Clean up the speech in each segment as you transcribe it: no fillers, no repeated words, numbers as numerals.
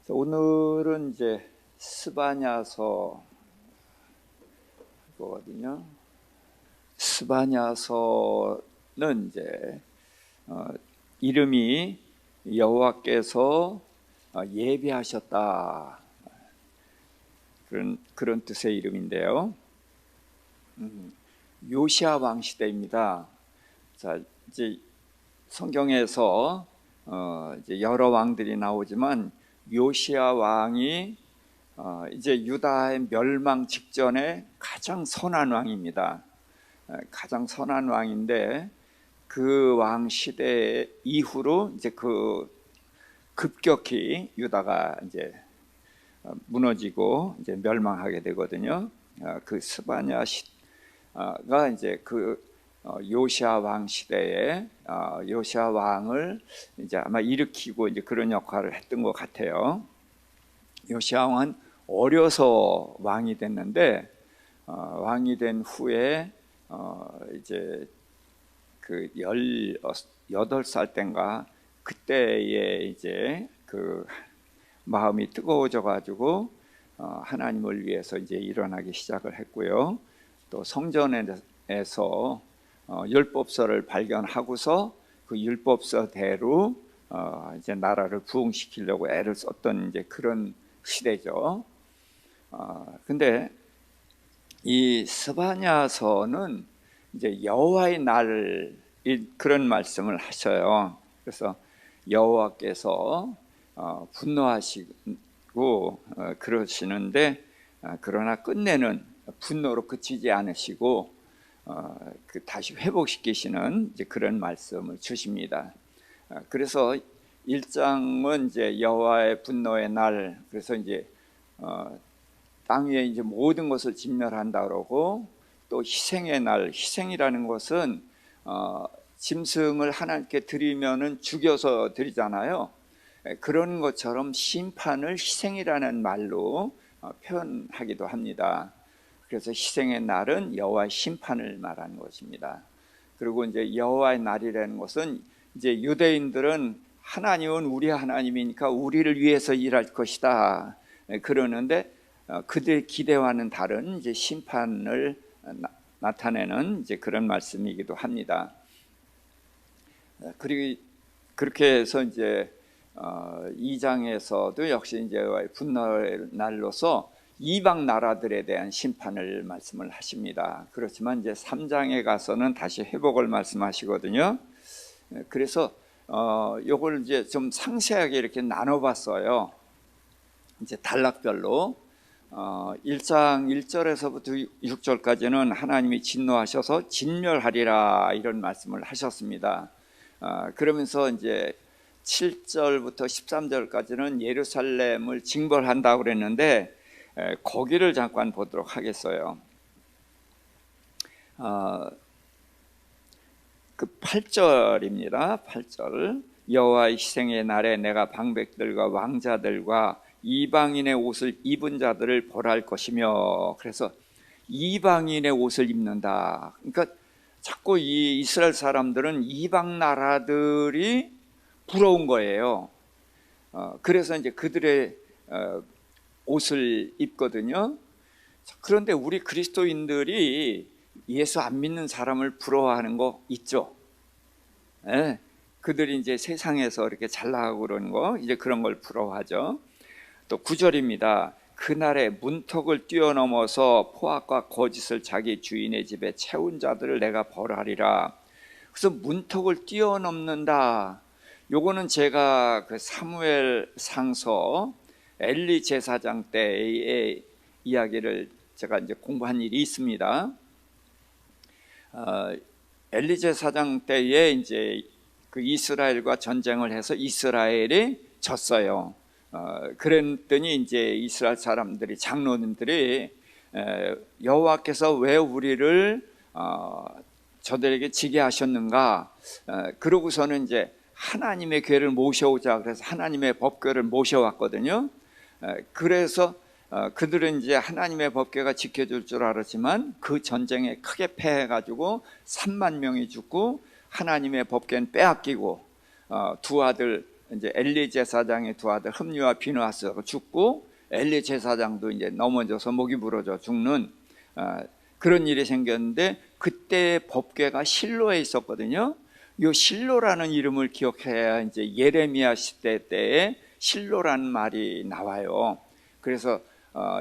오늘은 이제 스바냐서 거거든요. 스바냐서는 이제 이름이 여호와께서 예비하셨다, 그런 뜻의 이름인데요. 요시야 왕 시대입니다. 자, 이제 성경에서 이제 여러 왕들이 나오지만 요시야 왕이 이제 유다의 멸망 직전에 가장 선한 왕입니다. 가장 선한 왕인데 그 왕 시대 이후로 이제 급격히 유다가 이제 무너지고 이제 멸망하게 되거든요. 그 스바냐가 이제 요시야 왕 시대에 요시야 왕을 이제 아마 일으키고 이제 그런 역할을 했던 것 같아요. 요시야 왕은 어려서 왕이 됐는데 왕이 된 후에 이제 그 18살 때인가 그때에 이제 그 마음이 뜨거워져 가지고 하나님을 위해서 이제 일어나기 시작을 했고요. 또 성전에서 율법서를 발견하고서 그 율법서대로 이제 나라를 부흥시키려고 애를 썼던 이제 그런 시대죠. 근데 이 스바냐서는 이제 여호와의 날, 그런 말씀을 하셔요. 그래서 여호와께서 분노하시고 그러시는데 그러나 끝내는 분노로 그치지 않으시고 다시 회복시키시는 이제 그런 말씀을 주십니다. 그래서 1장은 이제 여호와의 분노의 날, 그래서 이제 땅 위에 이제 모든 것을 진멸한다 그러고, 또 희생의 날, 희생이라는 것은 짐승을 하나님께 드리면은 죽여서 드리잖아요. 그런 것처럼 심판을 희생이라는 말로 표현하기도 합니다. 그래서 희생의 날은 여호와의 심판을 말하는 것입니다. 그리고 이제 여호와의 날이라는 것은 이제 유대인들은 하나님은 우리 하나님이니까 우리를 위해서 일할 것이다 그러는데 그들의 기대와는 다른 이제 심판을 나타내는 이제 그런 말씀이기도 합니다. 그리고 그렇게 해서 이제 2장에서도 역시 이제 분노의 날로서 이방 나라들에 대한 심판을 말씀을 하십니다. 그렇지만 이제 3장에 가서는 다시 회복을 말씀하시거든요. 그래서 요걸 이제 좀 상세하게 이렇게 나눠봤어요. 이제 단락별로 1장 1절에서부터 6절까지는 하나님이 진노하셔서 진멸하리라 이런 말씀을 하셨습니다. 그러면서 이제 7절부터 13절까지는 예루살렘을 징벌한다고 그랬는데 거기를 잠깐 보도록 하겠어요. 그 8절입니다. 8절. 여호와의 희생의 날에 내가 방백들과 왕자들과 이방인의 옷을 입은 자들을 벌할 것이며, 그래서 이방인의 옷을 입는다. 그러니까 자꾸 이 이스라엘 사람들은 이방 나라들이 부러운 거예요. 그래서 이제 그들의 옷을 입거든요. 그런데 우리 그리스도인들이 예수 안 믿는 사람을 부러워하는 거 있죠. 네. 그들이 이제 세상에서 이렇게 잘 나가고 그러는 거, 이제 그런 걸 부러워하죠. 또 9절입니다. 그날에 문턱을 뛰어넘어서 포악과 거짓을 자기 주인의 집에 채운 자들을 내가 벌하리라. 그래서 문턱을 뛰어넘는다. 요거는 제가 그 사무엘 상서 엘리 제사장 때의 이야기를 제가 이제 공부한 일이 있습니다. 엘리 제사장 때에 이제 그 이스라엘과 전쟁을 해서 이스라엘이 졌어요. 그랬더니 이제 이스라엘 사람들이, 장로님들이 여호와께서 왜 우리를 저들에게 지게 하셨는가? 그러고서는 이제 하나님의 궤를 모셔오자 그래서 하나님의 법궤를 모셔왔거든요. 그래서 그들은 이제 하나님의 법궤가 지켜줄 줄 알았지만 그 전쟁에 크게 패해가지고 3만 명이 죽고 하나님의 법궤는 빼앗기고 두 아들 이제 엘리 제사장의 두 아들 흠니와 비느하스가 죽고 엘리 제사장도 이제 넘어져서 목이 부러져 죽는 그런 일이 생겼는데, 그때 법궤가 실로에 있었거든요. 이 실로라는 이름을 기억해야 이제 예레미야 시대 때에 실로라는 말이 나와요. 그래서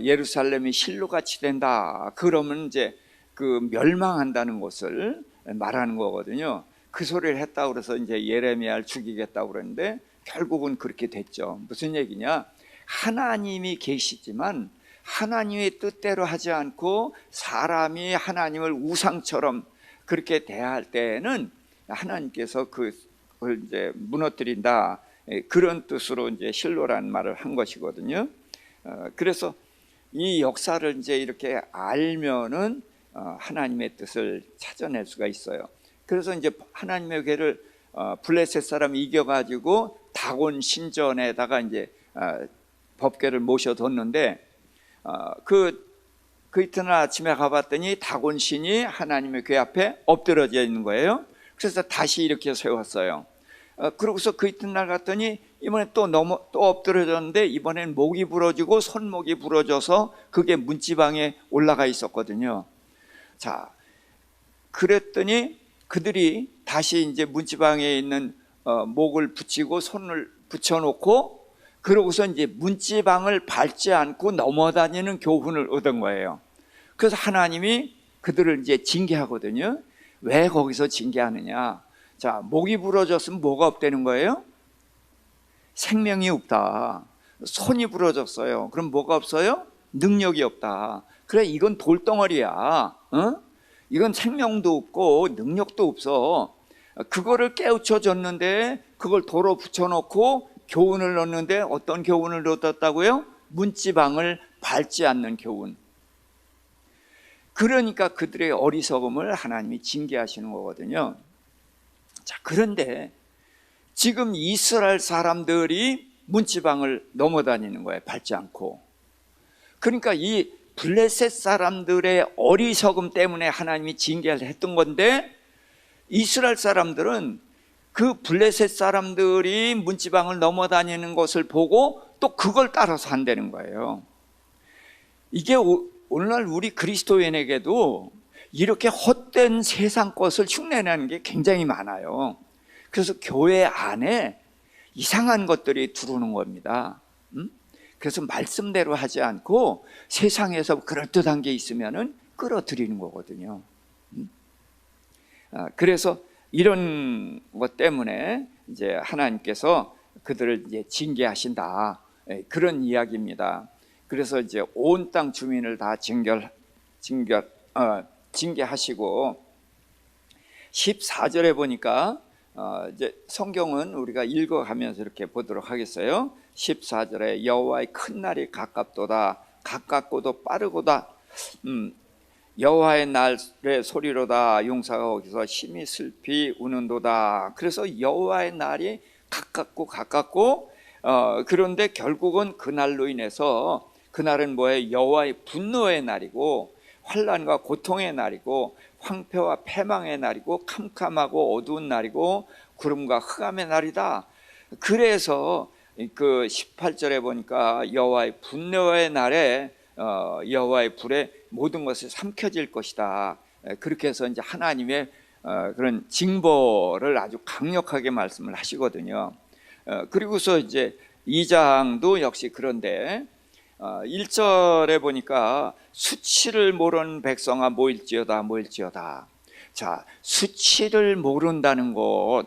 예루살렘이 실로같이 된다 그러면 이제 그 멸망한다는 것을 말하는 거거든요. 그 소리를 했다고 그래서 이제 예레미야를 죽이겠다고 그랬는데 결국은 그렇게 됐죠. 무슨 얘기냐? 하나님이 계시지만 하나님의 뜻대로 하지 않고 사람이 하나님을 우상처럼 그렇게 대할 때에는 하나님께서 그걸 이제 무너뜨린다, 그런 뜻으로 이제 실로라는 말을 한 것이거든요. 그래서 이 역사를 이제 이렇게 알면은 하나님의 뜻을 찾아낼 수가 있어요. 그래서 이제 하나님의 괴를 블레셋 사람이 이겨가지고 다곤 신전에다가 이제 법궤를 모셔뒀는데, 그 이튿날 아침에 가봤더니 다곤 신이 하나님의 궤 앞에 엎드러져 있는 거예요. 그래서 다시 이렇게 세웠어요. 그러고서 그 이튿날 갔더니 이번에 또 엎드러졌는데 이번엔 목이 부러지고 손목이 부러져서 그게 문지방에 올라가 있었거든요. 자, 그랬더니 그들이 다시 이제 문지방에 있는 목을 붙이고 손을 붙여놓고 그러고서 이제 문지방을 밟지 않고 넘어다니는 교훈을 얻은 거예요. 그래서 하나님이 그들을 이제 징계하거든요. 왜 거기서 징계하느냐? 자, 목이 부러졌으면 뭐가 없다는 거예요? 생명이 없다. 손이 부러졌어요. 그럼 뭐가 없어요? 능력이 없다. 그래, 이건 돌덩어리야. 이건 생명도 없고 능력도 없어. 그거를 깨우쳐 줬는데 그걸 도로 붙여놓고 교훈을 넣는데 어떤 교훈을 넣었다고요? 문지방을 밟지 않는 교훈. 그러니까 그들의 어리석음을 하나님이 징계하시는 거거든요. 자, 그런데 지금 이스라엘 사람들이 문지방을 넘어다니는 거예요. 밟지 않고. 그러니까 이 블레셋 사람들의 어리석음 때문에 하나님이 징계를 했던 건데, 이스라엘 사람들은 그 블레셋 사람들이 문지방을 넘어다니는 것을 보고 또 그걸 따라서 한다는 거예요. 이게 오늘날 우리 그리스도인에게도 이렇게 헛된 세상 것을 흉내내는 게 굉장히 많아요. 그래서 교회 안에 이상한 것들이 들어오는 겁니다. 그래서 말씀대로 하지 않고 세상에서 그럴듯한 게 있으면은 끌어들이는 거거든요. 그래서 이런 것 때문에 이제 하나님께서 그들을 이제 징계하신다, 그런 이야기입니다. 그래서 이제 온 땅 주민을 다 징계하시고 14절에 보니까 이제 성경은 우리가 읽어가면서 이렇게 보도록 하겠어요. 14절에 여호와의 큰 날이 가깝도다. 가깝고도 빠르고다. 여호와의 날의 소리로다. 용사가 거기서 심히 슬피 우는도다. 그래서 여호와의 날이 가깝고 그런데 결국은 그 날로 인해서, 그날은 뭐예요? 여호와의 분노의 날이고 환난과 고통의 날이고 황폐와 패망의 날이고 캄캄하고 어두운 날이고 구름과 흑암의 날이다. 그래서 그 18절에 보니까 여호와의 분노의 날에 여호와의 불에 모든 것이 삼켜질 것이다. 그렇게 해서 이제 하나님의 그런 징벌을 아주 강력하게 말씀을 하시거든요. 그리고서 이제 2장도 역시 그런데 1절에 보니까 수치를 모르는 백성아 모일지어다. 자, 수치를 모른다는 것,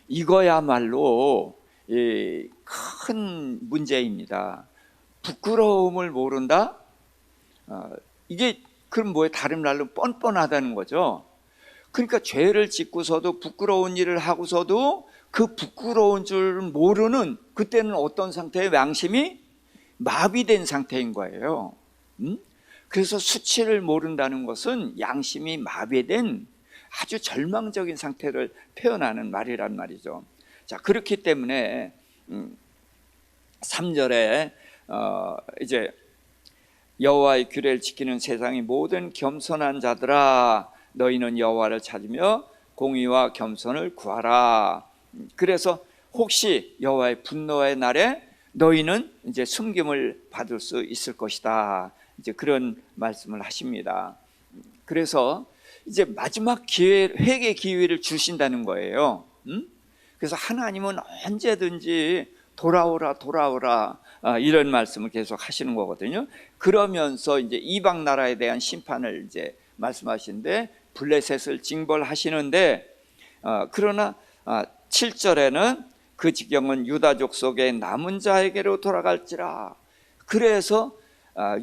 이거야말로 큰 문제입니다. 부끄러움을 모른다? 이게 그럼 뭐예요? 다른 말로 뻔뻔하다는 거죠. 그러니까 죄를 짓고서도 부끄러운 일을 하고서도 그 부끄러운 줄 모르는, 그때는 어떤 상태예요? 양심이 마비된 상태인 거예요. 그래서 수치를 모른다는 것은 양심이 마비된 아주 절망적인 상태를 표현하는 말이란 말이죠. 자, 그렇기 때문에 3절에 이제 여호와의 규례를 지키는 세상의 모든 겸손한 자들아, 너희는 여호와를 찾으며 공의와 겸손을 구하라. 그래서 혹시 여호와의 분노의 날에 너희는 이제 숨김을 받을 수 있을 것이다. 이제 그런 말씀을 하십니다. 그래서 이제 마지막 기회, 회개 기회를 주신다는 거예요. 그래서 하나님은 언제든지 돌아오라 이런 말씀을 계속 하시는 거거든요. 그러면서 이제 이방 나라에 대한 심판을 이제 말씀하시는데 블레셋을 징벌하시는데 그러나 7절에는 그 지경은 유다족 속의 남은 자에게로 돌아갈지라. 그래서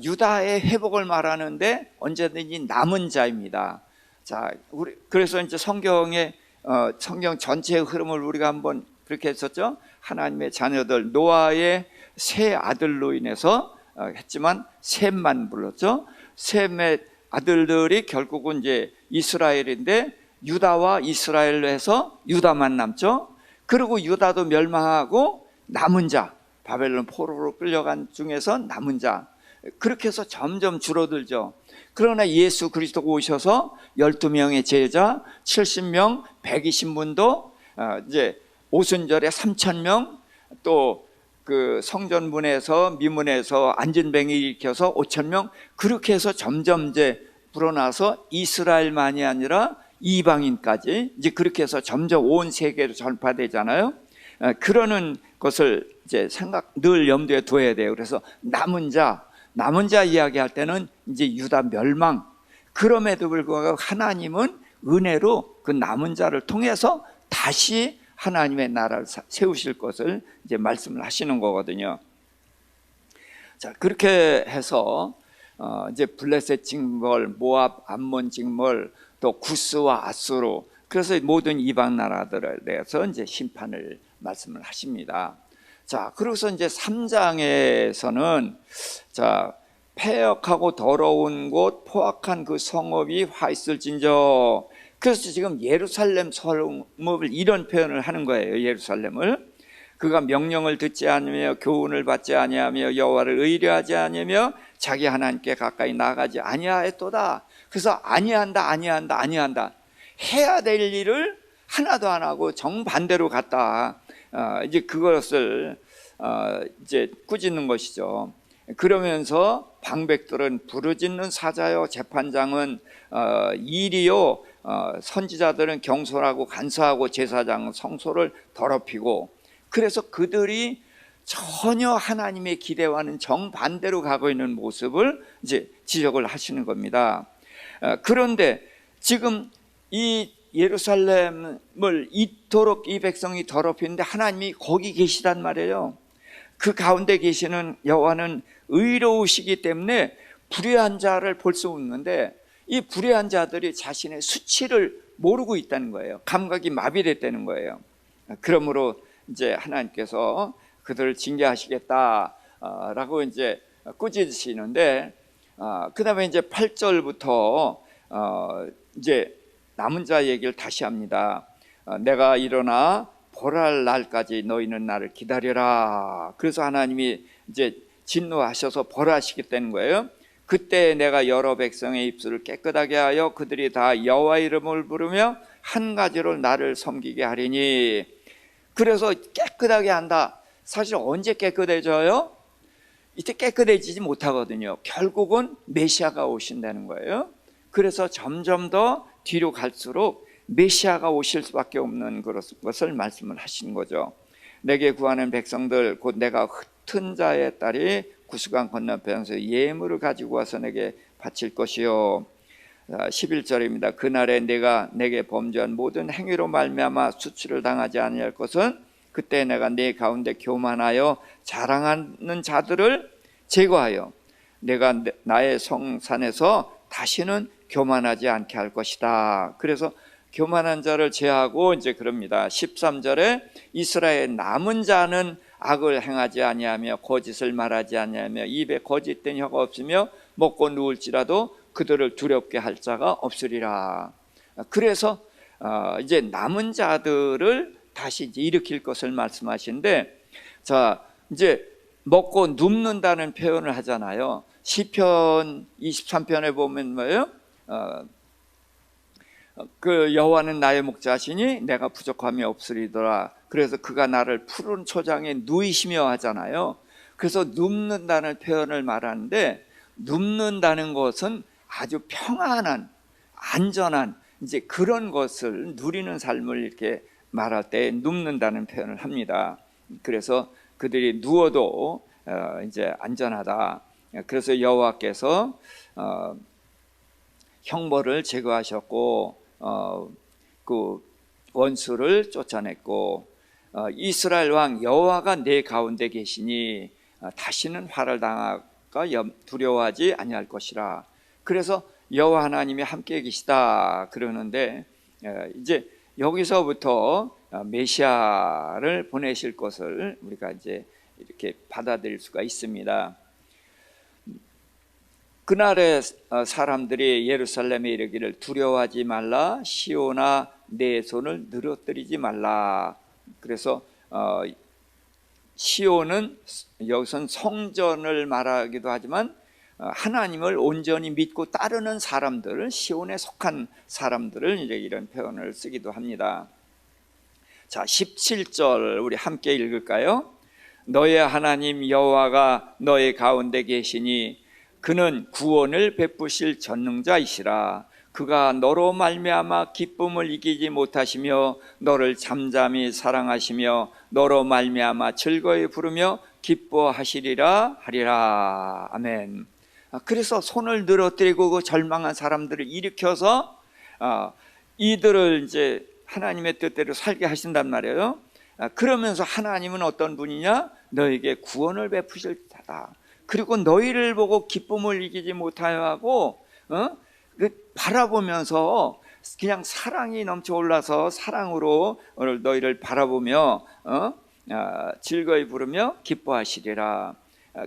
유다의 회복을 말하는데 언제든지 남은 자입니다. 자, 그래서 이제 성경 전체의 흐름을 우리가 한번 그렇게 했었죠. 하나님의 자녀들, 노아의 세 아들로 인해서 했지만 셈만 불렀죠. 셈의 아들들이 결국은 이제 이스라엘인데 유다와 이스라엘로 해서 유다만 남죠. 그리고 유다도 멸망하고 남은 자, 바벨론 포로로 끌려간 중에서 남은 자, 그렇게 해서 점점 줄어들죠. 그러나 예수 그리스도가 오셔서 12명의 제자, 70명, 120문도, 이제 오순절에 3,000명, 또 그 성전문에서 미문에서 안진뱅이 일으켜서 5,000명, 그렇게 해서 점점 이제 불어나서 이스라엘만이 아니라 이방인까지 이제 그렇게 해서 점점 온 세계로 전파되잖아요. 그러는 것을 이제 늘 염두에 둬야 돼요. 그래서 남은 자 이야기할 때는 이제 유다 멸망. 그럼에도 불구하고 하나님은 은혜로 그 남은 자를 통해서 다시 하나님의 나라를 세우실 것을 이제 말씀을 하시는 거거든요. 자, 그렇게 해서 이제 블레셋 징벌, 모압, 암몬 징벌, 또 구스와 아수르, 그래서 모든 이방 나라들에 대해서 이제 심판을 말씀을 하십니다. 자, 그래서 이제 3장에서는 자, 패역하고 더러운 곳, 포악한 그 성읍이 화 있을진저. 그래서 지금 예루살렘 성읍을 이런 표현을 하는 거예요. 예루살렘을 그가 명령을 듣지 않으며 교훈을 받지 아니하며 여호와를 의뢰하지 않으며 자기 하나님께 가까이 나가지 아니하였도다. 그래서 아니한다 해야 될 일을 하나도 안 하고 정반대로 갔다. 이제 그것을 이제 꾸짖는 것이죠. 그러면서 방백들은 부르짖는 사자요, 재판장은 일이요, 선지자들은 경솔하고 간사하고 제사장은 성소를 더럽히고, 그래서 그들이 전혀 하나님의 기대와는 정반대로 가고 있는 모습을 이제 지적을 하시는 겁니다. 그런데 지금 이 예루살렘을 이토록 이 백성이 더럽히는데 하나님이 거기 계시단 말이에요. 그 가운데 계시는 여호와는 의로우시기 때문에 불의한 자를 볼 수 없는데 이 불의한 자들이 자신의 수치를 모르고 있다는 거예요. 감각이 마비됐다는 거예요. 그러므로 이제 하나님께서 그들을 징계하시겠다라고 이제 꾸짖으시는데, 그 다음에 이제 8절부터 이제 남은 자 얘기를 다시 합니다. 내가 일어나 벌할 날까지 너희는 나를 기다려라. 그래서 하나님이 이제 진노하셔서 벌하시겠다는 거예요. 그때 내가 여러 백성의 입술을 깨끗하게 하여 그들이 다 여호와 이름을 부르며 한 가지로 나를 섬기게 하리니. 그래서 깨끗하게 한다. 사실 언제 깨끗해져요? 이때 깨끗해지지 못하거든요. 결국은 메시아가 오신다는 거예요. 그래서 점점 더 뒤로 갈수록 메시아가 오실 수밖에 없는 것을 말씀을 하시는 거죠. 내게 구하는 백성들 곧 내가 흩은 자의 딸이 구스강 건너편에서 예물을 가지고 와서 내게 바칠 것이요. 11절입니다. 그날에 내가 내게 범죄한 모든 행위로 말미암아 수치를 당하지 아니할 것은 그때 내가 네 가운데 교만하여 자랑하는 자들을 제거하여 내가 나의 성산에서 다시는 교만하지 않게 할 것이다. 그래서 교만한 자를 제하고 이제 그럽니다. 13절에 이스라엘 남은 자는 악을 행하지 아니하며 거짓을 말하지 아니하며 입에 거짓된 혀가 없으며 먹고 누울지라도 그들을 두렵게 할 자가 없으리라. 그래서 이제 남은 자들을 다시 이제 일으킬 것을 말씀하시는데, 자, 이제 먹고 눕는다는 표현을 하잖아요. 시편 23편에 보면 뭐예요? 그 여호와는 나의 목자시니 내가 부족함이 없으리더라. 그래서 그가 나를 푸른 초장에 누이시며 하잖아요. 그래서 눕는다는 표현을 말하는데, 눕는다는 것은 아주 평안한, 안전한 이제 그런 것을 누리는 삶을 이렇게 말할 때 눕는다는 표현을 합니다. 그래서 그들이 누워도 이제 안전하다. 그래서 여호와께서 형벌을 제거하셨고 그 원수를 쫓아냈고, 이스라엘 왕 여호와가 내 가운데 계시니 다시는 화를 당할까 두려워하지 아니할 것이라. 그래서 여호와 하나님이 함께 계시다 그러는데, 이제 여기서부터 메시아를 보내실 것을 우리가 이제 이렇게 받아들일 수가 있습니다. 그날의 사람들이 예루살렘에 이르기를 두려워하지 말라, 시온아 내 손을 늘어뜨리지 말라. 그래서 시온은 여기선 성전을 말하기도 하지만 하나님을 온전히 믿고 따르는 사람들, 시온에 속한 사람들을 이제 이런 표현을 쓰기도 합니다. 자, 17절 우리 함께 읽을까요? 너의 하나님 여호와가 너의 가운데 계시니 그는 구원을 베푸실 전능자이시라. 그가 너로 말미암아 기쁨을 이기지 못하시며 너를 잠잠히 사랑하시며 너로 말미암아 즐거이 부르며 기뻐하시리라 하리라. 아멘. 그래서 손을 늘어뜨리고 그 절망한 사람들을 일으켜서 이들을 이제 하나님의 뜻대로 살게 하신단 말이에요. 그러면서 하나님은 어떤 분이냐? 너에게 구원을 베푸실 자다. 그리고 너희를 보고 기쁨을 이기지 못하여 하고 바라보면서 그냥 사랑이 넘쳐 올라서 사랑으로 너희를 바라보며 즐거이 부르며 기뻐하시리라.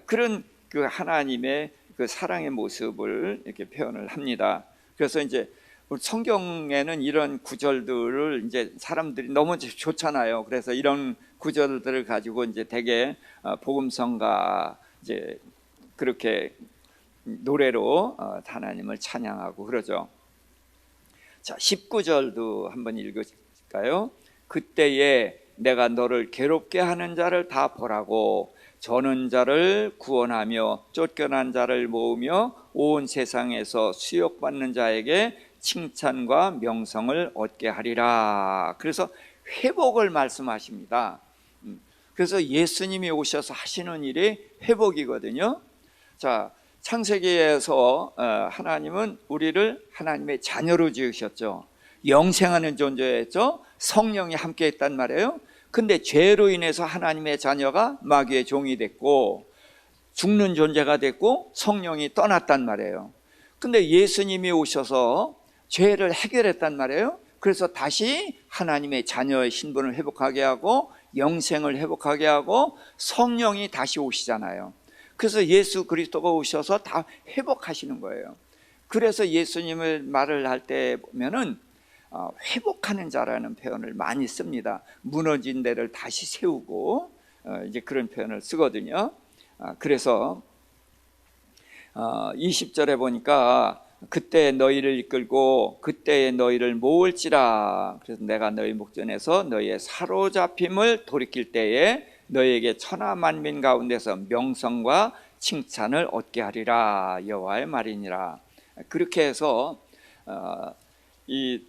그런 그 하나님의 그 사랑의 모습을 이렇게 표현을 합니다. 그래서 이제 성경에는 이런 구절들을 이제 사람들이 너무 좋잖아요. 그래서 이런 구절들을 가지고 이제 대개 복음성가 이제 그렇게 노래로 하나님을 찬양하고 그러죠. 자, 19절도 한번 읽을까요? 그때에 내가 너를 괴롭게 하는 자를 다 보라고, 저는 자를 구원하며 쫓겨난 자를 모으며 온 세상에서 수욕받는 자에게 칭찬과 명성을 얻게 하리라. 그래서 회복을 말씀하십니다. 그래서 예수님이 오셔서 하시는 일이 회복이거든요. 자, 창세기에서 하나님은 우리를 하나님의 자녀로 지으셨죠. 영생하는 존재였죠. 성령이 함께 했단 말이에요. 근데 죄로 인해서 하나님의 자녀가 마귀의 종이 됐고 죽는 존재가 됐고 성령이 떠났단 말이에요. 근데 예수님이 오셔서 죄를 해결했단 말이에요. 그래서 다시 하나님의 자녀의 신분을 회복하게 하고 영생을 회복하게 하고 성령이 다시 오시잖아요. 그래서 예수 그리스도가 오셔서 다 회복하시는 거예요. 그래서 예수님을 말을 할 때 보면은 회복하는 자라는 표현을 많이 씁니다. 무너진 데를 다시 세우고 이제 그런 표현을 쓰거든요. 그래서 20절에 보니까 그때 너희를 이끌고 그때에 너희를 모을지라. 그래서 내가 너희 목전에서 너희의 사로잡힘을 돌이킬 때에 너희에게 천하 만민 가운데서 명성과 칭찬을 얻게 하리라. 여호와의 말이니라. 그렇게 해서 이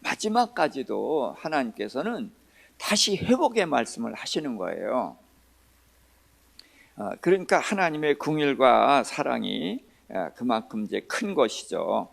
마지막까지도 하나님께서는 다시 회복의 말씀을 하시는 거예요. 그러니까 하나님의 긍휼과 사랑이 그만큼 이제 큰 것이죠.